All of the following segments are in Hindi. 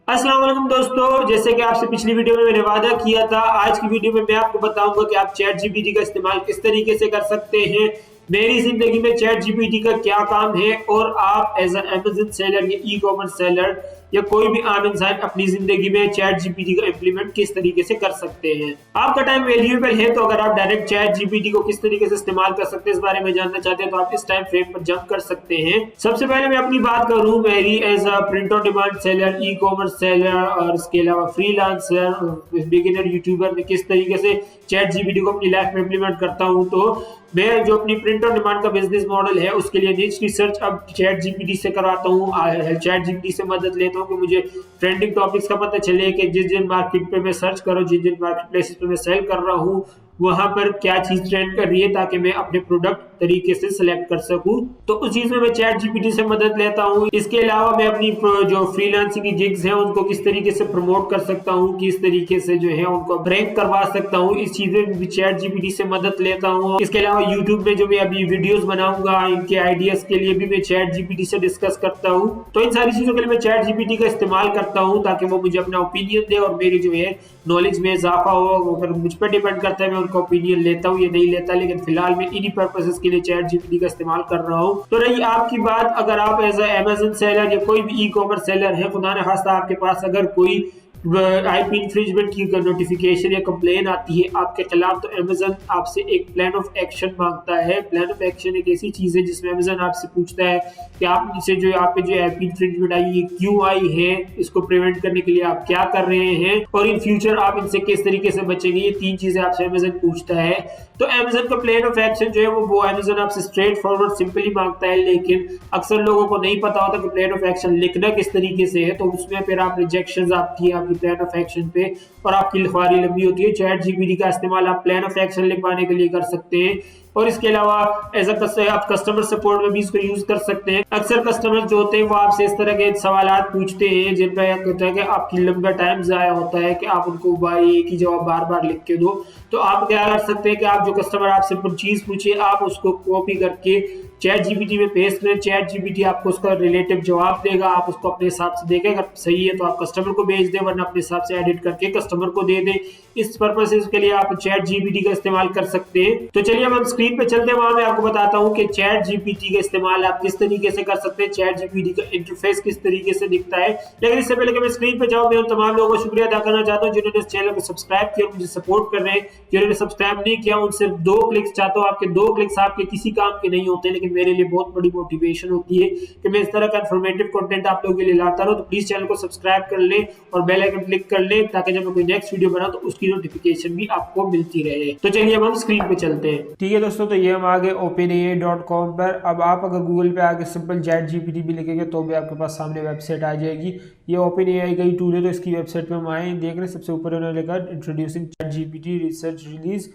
अस्सलाम वालेकुम दोस्तों, जैसे कि आपसे पिछली वीडियो में मैंने वादा किया था, आज की वीडियो में मैं आपको बताऊंगा कि आप चैट जीपीटी का इस्तेमाल किस तरीके से कर सकते हैं। मेरी जिंदगी में चैट जीपीटी का क्या काम है और आप एज अमेज़न सेलर या ई कॉमर्स सेलर या कोई भी आम इंसान अपनी जिंदगी में चैट जीपीटी का इम्प्लीमेंट किस तरीके से कर सकते हैं। आपका टाइम वैल्यूएबल है, तो अगर आप डायरेक्ट चैट जीपीटी को किस तरीके से इस्तेमाल कर सकते हैं इस बारे में जानना चाहते हैं तो आप इस टाइम फ्रेम पर जंप कर सकते हैं। सबसे पहले मैं अपनी बात करूं, मेरी as a print on demand seller, e commerce seller और इसके अलावा फ्रीलांसर, बिगिनर यूट्यूबर में किस तरीके से चैट जीपीटी को अपनी लाइफ में इम्प्लीमेंट करता हूं। तो मैं जो अपनी प्रिंट ऑन डिमांड का बिजनेस मॉडल है उसके लिए निच रिसर्च अब चैट जीपीटी से करवाता हूँ। चैट जीपीटी से मदद लेता हूँ कि मुझे ट्रेंडिंग टॉपिक्स का पता चले कि जिस जिन मार्केट पे मैं सर्च करूँ, जिन जिन मार्केट प्लेसेस पे मैं सेल कर रहा हूँ वहां पर क्या चीज ट्रेंड कर रही है, ताकि मैं अपने प्रोडक्ट तरीके से सिलेक्ट कर सकूं। तो उस चीज में मैं चैट जीपीटी से मदद लेता हूं। इसके अलावा मैं अपनी जो फ्रीलांसिंग की जिग्स हैं उनको किस तरीके से प्रमोट कर सकता हूं, किस तरीके से जो है उनको ब्रेक करवा सकता हूं, इस चीज में भी चैट जीपीटी से मदद लेता हूं। इसके अलावा यूट्यूब में जो मैं अभी वीडियोस बनाऊंगा इनके आइडियाज के लिए भी मैं चैट जीपीटी से डिस्कस करता हूं। तो इन सारी चीजों के लिए मैं चैट जीपीटी का इस्तेमाल करता हूं ताकि वो मुझे अपना ओपिनियन दे और मेरी जो है नॉलेज में इजाफा हो। अगर मुझ पर डिपेंड करता है मैं उनका ओपिनियन लेता हूँ या नहीं लेता, लेकिन फिलहाल मैं इन्हीं पर्पसेस के लिए चैट जीपीटी का इस्तेमाल कर रहा हूँ। तो रही आपकी बात, अगर आप एज अमेज़न सेलर या कोई भी ई कॉमर्स सेलर है, खुदा न खास्ता आपके पास अगर कोई आईपी इंफ्रिंजमेंट की नोटिफिकेशन या कंप्लेन आती है आपके खिलाफ, तो अमेज़न आपसे एक प्लान ऑफ एक्शन मांगता है। प्लान ऑफ एक्शन एक ऐसी चीज है जिसमें अमेज़न आपसे पूछता है कि आप इसे जो आप पे जो आईपी इंफ्रिंजमेंट आई है क्यों आई है, इसको प्रिवेंट करने के लिए आप क्या कर रहे हैं और इन फ्यूचर आप इनसे किस तरीके से बचेंगे। ये तीन चीजें आपसे अमेज़न पूछता है। तो अमेज़न का प्लान ऑफ एक्शन जो है वो अमेज़न आपसे स्ट्रेट फॉरवर्ड सिंपली मांगता है, लेकिन अक्सर लोगों को नहीं पता होता कि प्लान ऑफ एक्शन लिखना किस तरीके से है। तो उसमें फिर आप रिजेक्शंस आपकी आपकी प्लान ऑफ एक्शन पे और आपकी लिखवारी लंबी होती है। चैट जीपीटी का इस्तेमाल आप प्लान ऑफ एक्शन लिखवाने के लिए कर सकते हैं और इसके अलावा एज आप कस्टमर सपोर्ट में भी इसको यूज कर सकते हैं। अक्सर कस्टमर जो होते हैं वो आपसे इस तरह के सवाल पूछते हैं जिन पर कहता है कि आपकी लंबा टाइम ज़ाया होता है कि आप उनको एक ही जवाब बार बार लिख के दो। तो आप क्या कर सकते हैं कि आप जो कस्टमर आपसे चीज पूछे आप उसको कॉपी करके चैट जीपीटी में पेस्ट करें। चैट जीपीटी आपको उसका रिलेटिव जवाब देगा, आप उसको अपने हिसाब से देखें, अगर सही है तो आप कस्टमर को भेज दें, वरना अपने हिसाब से एडिट करके कस्टमर को दे दें। इस पर्पस के लिए आप चैट जीपीटी का इस्तेमाल कर सकते हैं। तो चलिए हम स्क्रीन पे चलते हैं, वहां मैं आपको बताता हूँ कि चैट जीपीटी का इस्तेमाल आप किस तरीके से कर सकते हैं, चैट जीपीटी का इंटरफेस किस तरीके से दिखता है। लेकिन इससे पहले कि मैं स्क्रीन पे जाऊँ, मैं उन तमाम लोगों को शुक्रिया अदा करना चाहता हूँ जिन्होंने इस चैनल को सब्सक्राइब किया, मुझे सपोर्ट कर रहे हैं। जिन्होंने सब्सक्राइब नहीं किया उनसे 2 क्लिक्स चाहता हूँ, आपके 2 क्लिक्स आपके किसी काम के नहीं होते, लेकिन मेरे लिए बहुत बड़ी मोटिवेशन होती है कि मैं इस तरह का इन्फॉर्मेटिव कंटेंट आप लोगों के लिए लाता रहूं। तो प्लीज चैनल को सब्सक्राइब कर लें और बेल आइकन क्लिक कर लें ताकि जब मैं कोई नेक्स्ट वीडियो बनाऊं तो उसकी नोटिफिकेशन भी आपको मिलती रहे। तो चलिए अब हम स्क्रीन पे चलते हैं। ठीक है दोस्तों, तो ये हम आ गए openai.com पर। अब आप अगर गूगल पे आके सिंपल चैट जीपीटी भी लिखेंगे तो भी आपके पास सामने वेबसाइट आ जाएगी। ये ओपनएआई का ही टूल है, तो इसकी वेबसाइट पे हम आए, देख रहे हैं सबसे ऊपर उन्होंने लिखा introducing chat GPT research release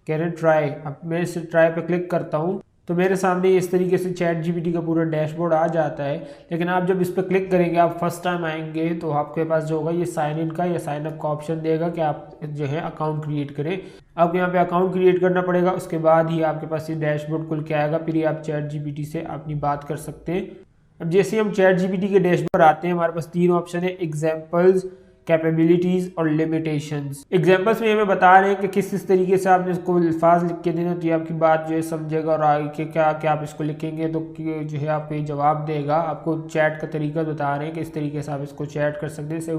can try. अब मैं इस ट्राई पे क्लिक करता हूँ तो मेरे सामने इस तरीके से चैट जीपीटी का पूरा डैशबोर्ड आ जाता है। लेकिन आप जब इस पर क्लिक करेंगे, आप फर्स्ट टाइम आएंगे तो आपके पास जो होगा ये साइन इन का या साइन अप का ऑप्शन देगा कि आप जो है अकाउंट क्रिएट करें। आपको यहाँ पे अकाउंट क्रिएट करना पड़ेगा, उसके बाद ही आपके पास ये डैशबोर्ड खुल के आएगा, फिर आप चैट जीपीटी से अपनी बात कर सकते हैं। अब जैसे हम चैट जीपीटी के डैशबोर्ड आते हैं, हमारे पास 3 ऑप्शन है, एग्जाम्पल्स, कैपेबिलिटीज और लिमिटेशंस। एग्जांपल्स में हमें बता रहे हैं कि किस तरीके से आपने इसको अल्फाज लिख के देना तो ये आपकी बात जो है समझेगा और आगे के क्या क्या आप इसको लिखेंगे तो जो है आपको ये जवाब देगा। आपको चैट का तरीका बता रहे हैं कि इस तरीके से आप इसको चैट कर सकते हैं। जैसे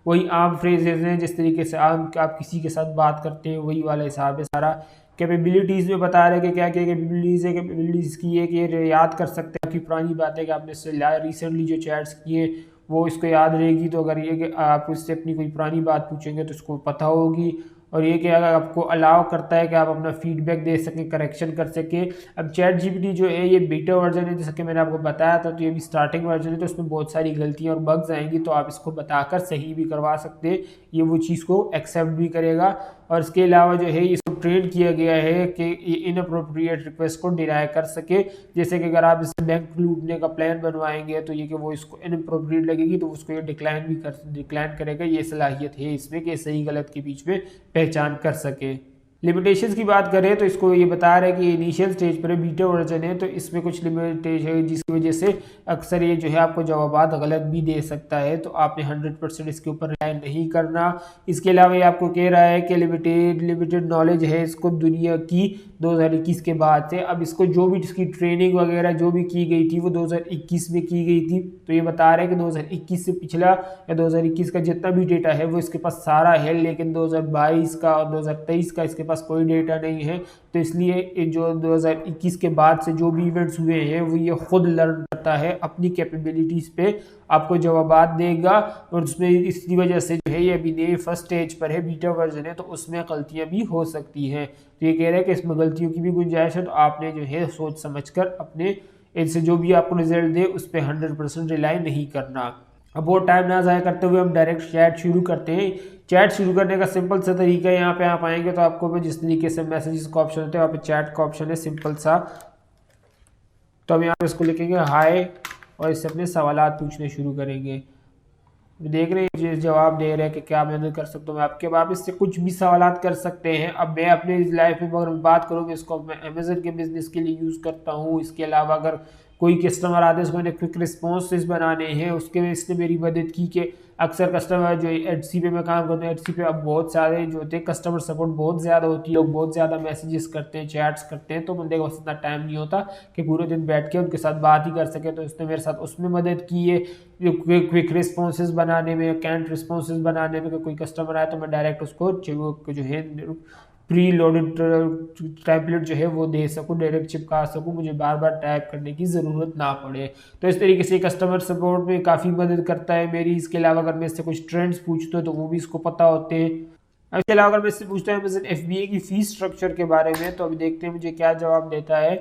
वही आम फ्रेजेज हैं, जिस तरीके से आप किसी के साथ बात करते हैं वही वाला हिसाब है सारा। कैपेबिलिटीज़ में बता रहे हैं कि क्या क्या कैपेबिलिटीज़ है। कैपेबिलिटीज़ की है कि ये याद कर सकते हैं, आपकी पुरानी बात है कि आपने रिसेंटली जो चैट्स किए वो इसको याद रहेगी। तो अगर ये कि आप उससे अपनी कोई पुरानी बात पूछेंगे तो उसको पता होगी। और ये कि अगर आपको अलाउ करता है कि आप अपना फीडबैक दे सकें, करेक्शन कर सकें। अब चैट जीपीटी जो है ये बीटा वर्जन है, जैसा कि मैंने आपको बताया था, तो ये भी स्टार्टिंग वर्जन है, तो उसमें बहुत सारी गलतियां और बग्स आएंगी, तो आप इसको बताकर सही भी करवा सकते हैं। ये वो चीज़ को एक्सेप्ट भी करेगा। और इसके अलावा जो है इसको ट्रेन किया गया है कि ये इनअप्रोप्रिएट रिक्वेस्ट को डिनाई कर सके। जैसे कि अगर आप इससे बैंक लूटने का प्लान बनवाएंगे तो ये कि वो इसको इनअप्रोप्रिएट लगेगी तो उसको ये डिक्लाइन करेगा। ये सलाहियत है इसमें कि सही गलत के बीच में पहचान कर सके। लिमिटेशंस की बात करें तो इसको ये बता रहा है कि इनिशियल स्टेज पर बीटा वर्जन है, तो इसमें कुछ लिमिटेशन जिसकी वजह से अक्सर ये जो है आपको जवाबात गलत भी दे सकता है, तो आपने 100% इसके ऊपर रिलाय नहीं करना। इसके अलावा ये आपको कह रहा है कि लिमिटेड नॉलेज है इसको दुनिया की 2021 के बाद से। अब इसको जो भी इसकी ट्रेनिंग वगैरह जो भी की गई थी वो 2021 में की गई थी, तो ये बता रहा है कि 2021 से पिछला या 2021 का जितना भी डेटा है वो इसके पास सारा है, लेकिन 2022 का और 2023 का इसके पास कोई डेटा नहीं है। तो इसलिए ये जो 2021 के बाद से जो भी इवेंट्स हुए हैं वो ये खुद लर्न करता है, अपनी कैपेबिलिटीज़ पे आपको जवाबात देगा, और उसमें इसकी वजह से जो है ये अभी नए फर्स्ट स्टेज पर है, बीटा वर्जन है, तो उसमें गलतियां भी हो सकती हैं। तो ये कह रहे हैं कि इसमें गलतियों की भी गुंजाइश है, तो आपने जो है सोच समझकर अपने इनसे जो भी आपको रिजल्ट दे उस पर 100% रिलाई नहीं करना। अब वो टाइम ना ज़ाया करते हुए हम डायरेक्ट चैट शुरू करते हैं। चैट शुरू करने का सिंपल सा तरीका है, यहाँ पे आप आएंगे तो आपको जिस तरीके से मैसेजेस का ऑप्शन होता है वहाँ पे चैट का ऑप्शन है सिंपल सा। तो हम यहाँ पे इसको लिखेंगे हाय और इससे अपने सवालात पूछने शुरू करेंगे। देख रहे हैं जवाब दे रहे हैं कि क्या मैं कर सकता हूँ, आपके आप इससे कुछ भी सवालात कर सकते हैं। अब मैं अपने लाइफ में अगर बात करूँ इसको मैं अमेजन के बिजनेस के लिए यूज़ करता हूँ। इसके अलावा अगर कोई कस्टमर आते हैं उसको मैंने क्विक रिस्पॉन्सेज बनाने हैं, उसके में इसने मेरी मदद की कि अक्सर कस्टमर जो एचसी पे मैं काम करता हूँ, एचसी पे अब बहुत सारे जो होते हैं कस्टमर सपोर्ट बहुत ज़्यादा होती है, लोग बहुत ज़्यादा मैसेजेस करते हैं, चैट्स करते हैं, तो बंदे के पास इतना टाइम नहीं होता कि पूरे दिन बैठ के उनके साथ बात ही कर सके। तो उसने मेरे साथ उसमें मदद की है, क्विक रिस्पॉन्सेज बनाने में, कैंट रिस्पॉन्सेज बनाने में। कोई कस्टमर आए तो मैं डायरेक्ट उसको जो है प्री लोडेड टैबलेट जो है वो दे सकूँ, डायरेक्ट चिपका सकूँ, मुझे बार बार टाइप करने की ज़रूरत ना पड़े। तो इस तरीके से कस्टमर सपोर्ट में काफ़ी मदद करता है मेरी। इसके अलावा अगर मैं इससे कुछ ट्रेंड्स पूछता हूँ तो वो भी इसको पता होते हैं। इसके अलावा अगर मैं इससे पूछता हूँ अमेज़न FBA की फ़ीस स्ट्रक्चर के बारे में, तो अभी देखते हैं मुझे क्या जवाब देता है।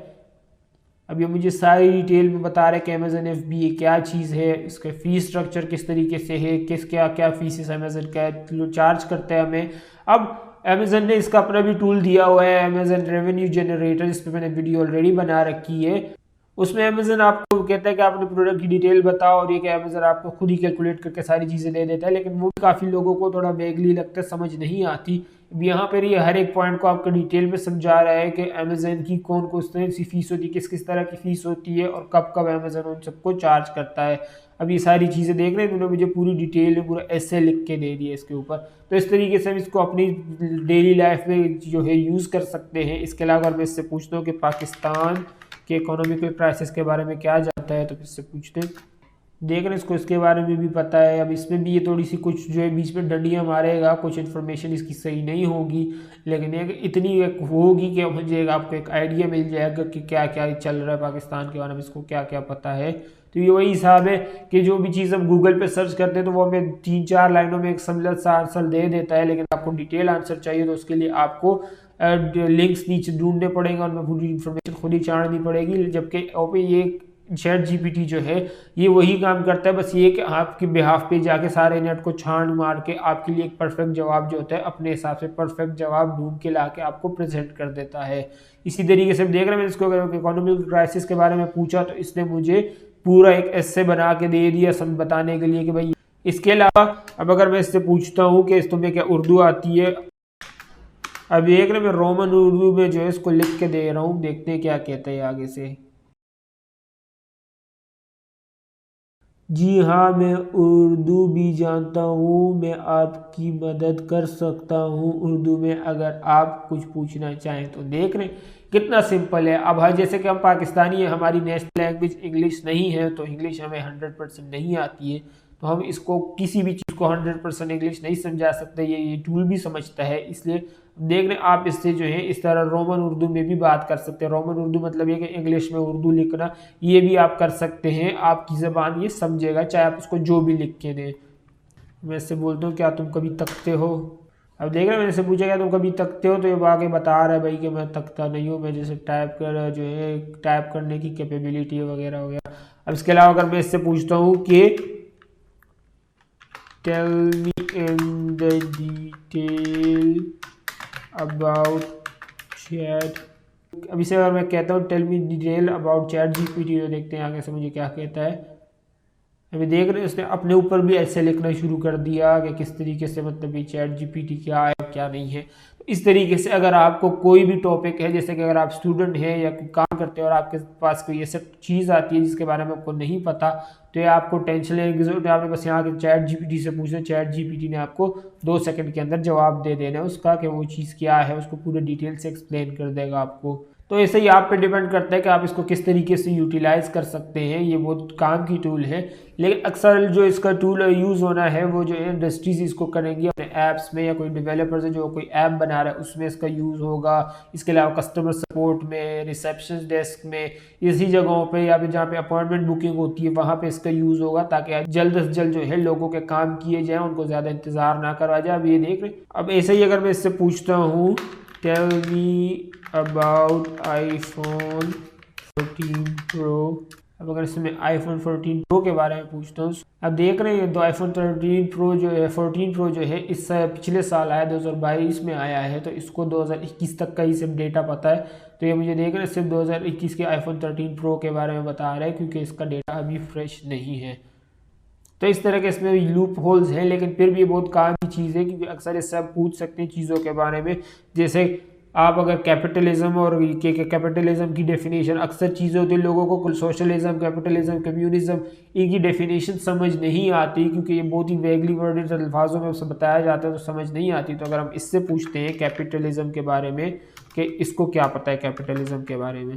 अब ये मुझे सारी डिटेल में बता रहे हैं कि अमेज़न FBA क्या चीज़ है, इसका फ़ीस स्ट्रक्चर किस तरीके से है, क्या क्या फीसेस अमेज़न का चार्ज करता है हमें। अब अमेज़न ने इसका अपना भी टूल दिया हुआ है, अमेज़न रेवेन्यू जनरेटर, जिस पर मैंने वीडियो ऑलरेडी बना रखी है। उसमें अमेज़न आपको कहता है कि आप अपने प्रोडक्ट की डिटेल बताओ, और ये कि अमेज़न आपको खुद ही कैलकुलेट करके सारी चीज़ें दे देता है, लेकिन वो काफ़ी लोगों को थोड़ा वेगली लगता है, समझ नहीं आती। यहाँ पर ये हर एक पॉइंट को आपको डिटेल में समझा रहा है कि अमेज़न की कौन सी फीस होती है, किस किस तरह की फ़ीस होती है, और कब कब अमेज़न उन सबको चार्ज करता है। अब ये सारी चीज़ें देख रहे हैं, उन्होंने मुझे पूरी डिटेल में पूरा ऐसे लिख के दे दिया इसके ऊपर। तो इस तरीके से हम इसको अपनी डेली लाइफ में जो है यूज़ कर सकते हैं। इसके अलावा अगर मैं इससे पूछता हूँ कि पाकिस्तान के इकोनॉमिकल क्राइसिस के बारे में क्या जानता है, तो इससे पूछते हैं। देख रहे हैं इसको इसके बारे में भी पता है। अब इसमें भी ये थोड़ी सी कुछ जो है बीच में डंडियाँ मारेगा, कुछ इन्फॉर्मेशन इसकी सही नहीं होगी, लेकिन ये इतनी एक होगी कि मुझे आपको एक आइडिया मिल जाएगा कि क्या क्या चल रहा है पाकिस्तान के बारे में, इसको क्या क्या पता है। तो ये वही हिसाब है कि जो भी चीज़ हम गूगल पे सर्च करते हैं तो वो हमें 3-4 लाइनों में एक समझ सा आंसर दे देता है, लेकिन आपको डिटेल आंसर चाहिए तो उसके लिए आपको लिंक्स नीचे ढूंढने पड़ेंगे और पूरी इन्फॉर्मेशन खुद ही छाड़नी पड़ेगी। जबकि ओपन ये ChatGPT जो है ये वही काम करता है, बस ये कि आपके बिहाफ पे जाके सारे नेट को छान मार के आपके लिए एक परफेक्ट जवाब जो होता है अपने हिसाब से परफेक्ट जवाब ढूंढ के ला के आपको प्रेजेंट कर देता है। इसी तरीके से देख रहे हैं, इसको अगर इकोनॉमिक क्राइसिस के बारे में पूछा तो इसने मुझे पूरा एक एस्से बना के दे दिया सब बताने के लिए कि भाई। इसके अलावा अब अगर मैं इससे पूछता हूँ कि तुम्हें क्या उर्दू आती है, अब एक मैं रोमन उर्दू में जो है इसको लिख के दे रहा हूँ, देखते हैं क्या कहते हैं आगे से। जी हाँ, मैं उर्दू भी जानता हूँ, मैं आपकी मदद कर सकता हूँ उर्दू में अगर आप कुछ पूछना चाहें तो। देख रहे कितना सिंपल है। अब जैसे कि हम पाकिस्तानी है, हमारी नेशनल लैंग्वेज इंग्लिश नहीं है, तो इंग्लिश हमें 100% नहीं आती है, तो हम इसको किसी भी चीज़ को 100% इंग्लिश नहीं समझा सकते। ये टूल भी समझता है, इसलिए देख रहे आप इससे जो है इस तरह रोमन उर्दू में भी बात कर सकते हैं। रोमन उर्दू मतलब ये कि इंग्लिश में उर्दू लिखना, ये भी आप कर सकते हैं, आपकी ज़बान ये समझेगा चाहे आप उसको जो भी लिख के दें। मैं इससे बोलता हूँ क्या तुम कभी तकते हो। अब देख रहे हैं मैंने से पूछा क्या तुम कभी तकते हो, तो ये आगे बता रहा है भाई कि मैं तकता नहीं हूँ, मैं जैसे टाइप करने की कैपेबिलिटी वगैरह वगैरह। अब इसके अलावा अगर मैं इससे पूछता हूँ कि tell me in the detail about chat, अब इसे अगर मैं कहता हूँ tell me detail about ChatGPT, तो देखते हैं आगे से मुझे क्या कहता है। अभी देख रहे हैं उसने अपने ऊपर भी ऐसे लिखना शुरू कर दिया कि किस तरीके से मतलब ये ChatGPT क्या है क्या नहीं है। तो इस तरीके से अगर आपको कोई भी टॉपिक है, जैसे कि अगर आप स्टूडेंट हैं या काम करते हैं और आपके पास कोई ऐसा चीज़ आती है जिसके बारे में आपको नहीं पता, तो ये आपको टेंशन लेने की जरूरत है। आपने बस यहाँ के चैट जीपीटी से पूछना, चैट जीपीटी ने आपको 2 सेकंड के अंदर जवाब दे देना है उसका कि वो चीज़ क्या है, उसको पूरे डिटेल से एक्सप्लेन कर देगा आपको। तो ऐसे ही आप पे डिपेंड करता है कि आप इसको किस तरीके से यूटिलाइज़ कर सकते हैं। ये बहुत काम की टूल है, लेकिन अक्सर जो इसका टूल यूज़ होना है वो जो है इंडस्ट्रीज इसको करेंगी अपने ऐप्स में, या कोई डेवलपर्स है जो कोई ऐप बना रहा है उसमें इसका यूज़ होगा। इसके अलावा कस्टमर सपोर्ट में, रिसेप्शन डेस्क में, इसी जगहों पे या फिर जहाँ पे अपॉइंटमेंट बुकिंग होती है वहाँ पे इसका यूज़ होगा, ताकि जल्द से जल्द जो है लोगों के काम किए जाएँ, उनको ज़्यादा इंतज़ार ना करवा जाए। अब ये देख रहे, अब ऐसे ही अगर मैं इससे पूछता हूँ tell me about iPhone 14 Pro, अब अगर इसमें iPhone 14 Pro के बारे में पूछता हूँ, अब देख रहे हैं तो iPhone 13 Pro जो है 14 Pro जो है इस पिछले साल आया, 2022 में आया है, तो इसको 2021 तक का ही सिर्फ डेटा पता है। तो ये मुझे देख रहे हैं सिर्फ 2021 के iPhone 13 Pro के बारे में बता रहा है, क्योंकि इसका डेटा अभी फ्रेश नहीं है। तो इस तरह के इसमें लूप होल्स हैं, लेकिन फिर भी ये बहुत काम की चीज़ है, क्योंकि अक्सर इससे आप पूछ सकते हैं चीज़ों के बारे में। जैसे आप अगर कैपिटलिज्म और कैपिटलिज्म की डेफिनेशन, अक्सर चीज़ें होती है लोगों को सोशलिज्म, कैपिटलिज्म, कम्युनिज्म, इनकी डेफिनेशन समझ नहीं आती, क्योंकि ये बहुत ही वेगली वर्डेड अल्फाजों में उसे बताया जाता है तो समझ नहीं आती। तो अगर हम इससे पूछते हैं कैपिटलिज्म के बारे में कि इसको क्या पता है कैपिटलिज्म के बारे में,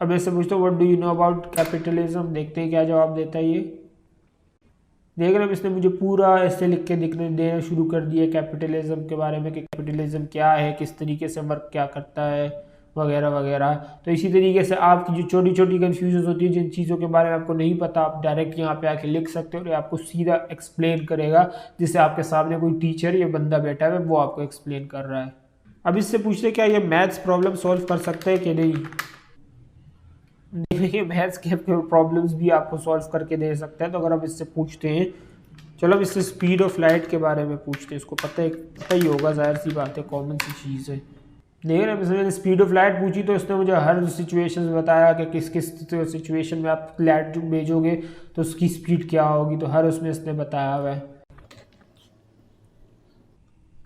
अब इससे पूछते हैं what do you know about capitalism, देखते हैं क्या जवाब देता है ये। देख रहे हैं इसने मुझे पूरा ऐसे लिख के देना शुरू कर दिया कैपिटलिज्म के बारे में कि कैपिटलिज्म क्या है, किस तरीके से वर्क क्या करता है, वगैरह वगैरह। तो इसी तरीके से आपकी जो छोटी छोटी कन्फ्यूजन होती है, जिन चीज़ों के बारे में आपको नहीं पता, आप डायरेक्ट यहाँ पे आके लिख सकते हो और आपको सीधा एक्सप्लेन करेगा, जिससे आपके सामने कोई टीचर या बंदा बैठा है वो आपको एक्सप्लेन कर रहा है। अब इससे पूछते क्या ये मैथ्स प्रॉब्लम सॉल्व कर सकता है कि नहीं। देखिए मैथ्स के प्रॉब्लम्स भी आपको सॉल्व करके दे सकता है। तो अगर आप इससे पूछते हैं, चलो अब इससे स्पीड ऑफ लाइट के बारे में पूछते हैं, इसको पता ही होगा, जाहिर सी बात है, कॉमन सी चीज़ है। देखिए ना, मैंने स्पीड ऑफ लाइट पूछी तो इसने मुझे हर सिचुएशन बताया कि किस किस सिचुएशन में आप लाइट भेजोगे तो उसकी स्पीड क्या होगी, तो हर उसमें इसने बताया हुआ है।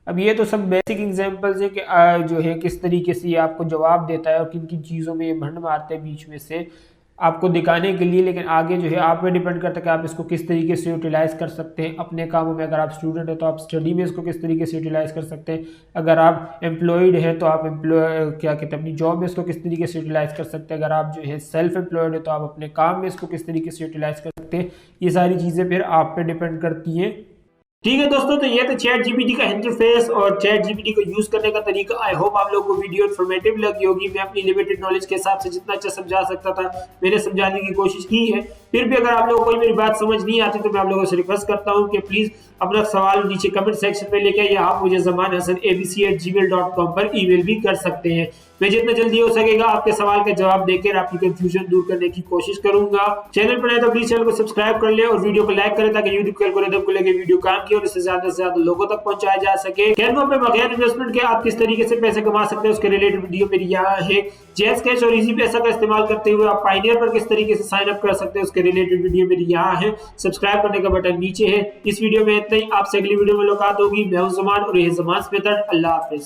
अब ये तो सब बेसिक एग्जांपल्स है कि जो है किस तरीके से ये आपको जवाब देता है और किन किन चीज़ों में ये भंड मारते हैं बीच में से आपको दिखाने के लिए। लेकिन आगे जो है आप पे डिपेंड करता है कि आप इसको किस तरीके से यूटिलाइज़ कर सकते हैं अपने कामों में। अगर आप स्टूडेंट है तो आप स्टडी में इसको किस तरीके से यूटिलाइज़ कर सकते हैं। अगर आप एम्प्लॉयड है तो आप क्या कहते हैं अपनी जॉब में इसको किस तरीके से यूटिलाइज़ कर सकते हैं। अगर आप जो है सेल्फ एम्प्लॉयड है तो आप अपने काम में इसको किस तरीके से यूटिलाइज़ कर सकते हैं। ये सारी चीज़ें फिर आप पे डिपेंड करती हैं। ठीक है दोस्तों, तो ये तो चैट जीपीटी का इंटरफेस और चैट जीपीटी को यूज करने का तरीका। आई होप आप लोगों को वीडियो इन्फॉर्मेटिव लगी होगी। मैं अपनी लिमिटेड नॉलेज के हिसाब से जितना अच्छा समझा सकता था मैंने समझाने की कोशिश की है। फिर भी अगर आप लोगों को कोई मेरी बात समझ नहीं आती तो मैं आप लोगों से रिक्वेस्ट करता हूँ कि प्लीज अपना सवाल नीचे कमेंट सेक्शन में लेके या आप मुझे zamanhasanabc@gmail.com पर ईमेल भी कर सकते हैं। मैं जितना जल्दी हो सकेगा आपके सवाल का जवाब देकर आपकी कंफ्यूजन दूर करने की कोशिश करूंगा। चैनल पर नए तो प्लीज चैनल को सब्सक्राइब कर ले और वीडियो को लाइक करें ताकि यूट्यूब के एल्गोरिथम को लेकर वीडियो काम की और इससे ज्यादा से ज्यादा लोगों तक पहुंचाया जा सके। कैनवा पे बगैर इन्वेस्टमेंट के आप किस तरीके से पैसे कमा सकते हैं उसके रिलेटेड वीडियो मेरी यहाँ है। जैज कैश और इजी पैसा का इस्तेमाल करते हुए आप पायनियर पर किस तरीके से साइन अप कर सकते हैं उसके रिलेटेड वीडियो मेरी यहाँ है। सब्सक्राइब करने का बटन नीचे है। इस वीडियो में इतना ही, आपसे अगली वीडियो में मुलाकात होगी। मैं हूं ज़मान और ये ज़मान्स मेथड। अल्लाह हाफिज।